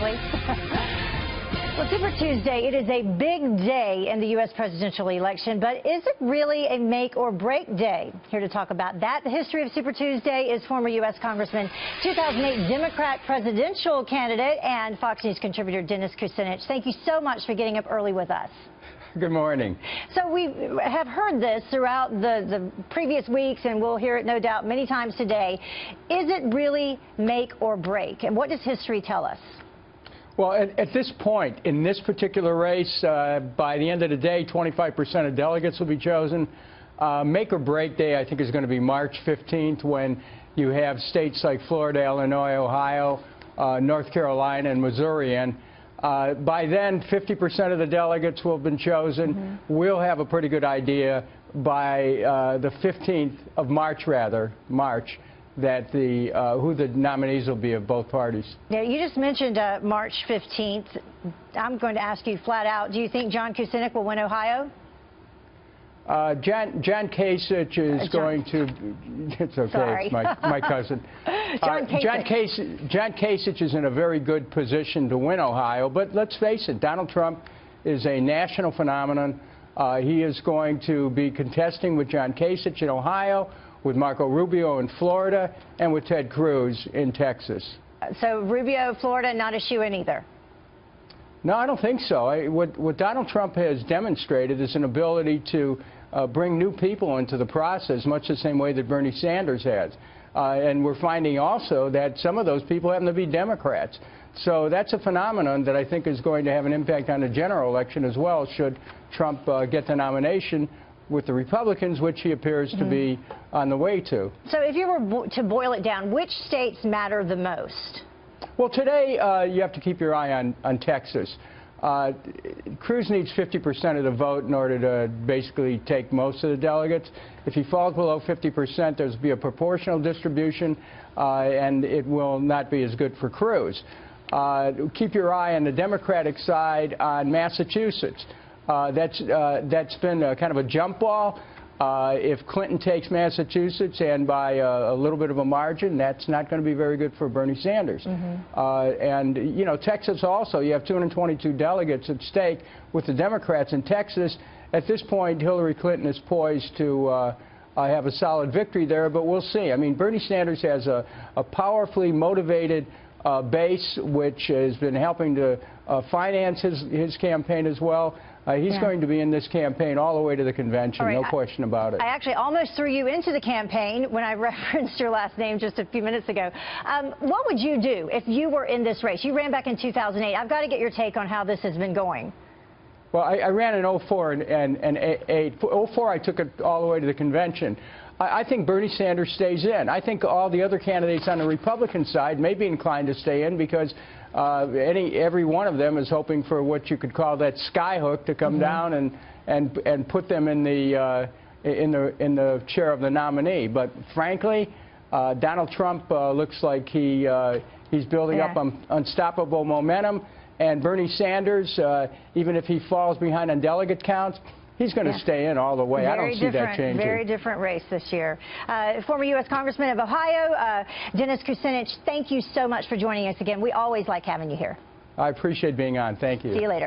exactly. Well, Super Tuesday, it is a big day in the U.S. presidential election, but is it really a make or break day? Here to talk about that, the history of Super Tuesday, is former U.S. Congressman, 2008 Democrat presidential candidate, and Fox News contributor Dennis Kucinich. Thank you so much for getting up early with us. Good morning. So we have heard this throughout the previous weeks, and we'll hear it no doubt many times today. Is it really make or break? And what does history tell us? Well, at this point, in this particular race, by the end of the day, 25% of delegates will be chosen. Make or break day, I think, is going to be March 15th, when you have states like Florida, Illinois, Ohio, North Carolina, and Missouri. And by then, 50% of the delegates will have been chosen. Mm-hmm. We'll have a pretty good idea by the 15th of March, that who the nominees will be of both parties. Yeah, you just mentioned March 15th. I'm going to ask you flat out, do you think John Kucinich will win Ohio? John Kucinich is going to. It's okay. Sorry. It's my cousin. John Kucinich is in a very good position to win Ohio. But let's face it, Donald Trump is a national phenomenon. He is going to be contesting with John Kucinich in Ohio, with Marco Rubio in Florida, and with Ted Cruz in Texas. So Rubio, Florida, not a shoo-in either? No, I don't think so. What Donald Trump has demonstrated is an ability to bring new people into the process, much the same way that Bernie Sanders has. And we're finding also that some of those people happen to be Democrats. So that's a phenomenon that I think is going to have an impact on the general election as well, should Trump get the nomination with the Republicans, which he appears to be on the way to. So if you were to boil it down, which states matter the most? Well, today you have to keep your eye on Texas. Cruz needs 50% of the vote in order to basically take most of the delegates. If he falls below 50%, there's be a proportional distribution, and it will not be as good for Cruz. Keep your eye on the Democratic side on Massachusetts. That's been kind of a jump ball. If Clinton takes Massachusetts, and by a little bit of a margin, that's not going to be very good for Bernie Sanders. Mm-hmm. And, you know, Texas also, you have 222 delegates at stake with the Democrats in Texas. At this point, Hillary Clinton is poised to have a solid victory there, but we'll see. I mean, Bernie Sanders has a powerfully motivated base, which has been helping to finance his campaign as well. He's going to be in this campaign all the way to the convention, no question about it. I actually almost threw you into the campaign when I referenced your last name just a few minutes ago. What would you do if you were in this race? You ran back in 2008. I've got to get your take on how this has been going. Well, I ran in 04 and 08. 04, I took it all the way to the convention. I think Bernie Sanders stays in. I think all the other candidates on the Republican side may be inclined to stay in, because every one of them is hoping for what you could call that skyhook to come down and put them in the chair of the nominee. But frankly, Donald Trump looks like he's building up unstoppable momentum, and Bernie Sanders, even if he falls behind on delegate counts, he's going to stay in all the way. I don't see that changing. Very different race this year. Former U.S. Congressman of Ohio, Dennis Kucinich, thank you so much for joining us again. We always like having you here. I appreciate being on. Thank you. See you later.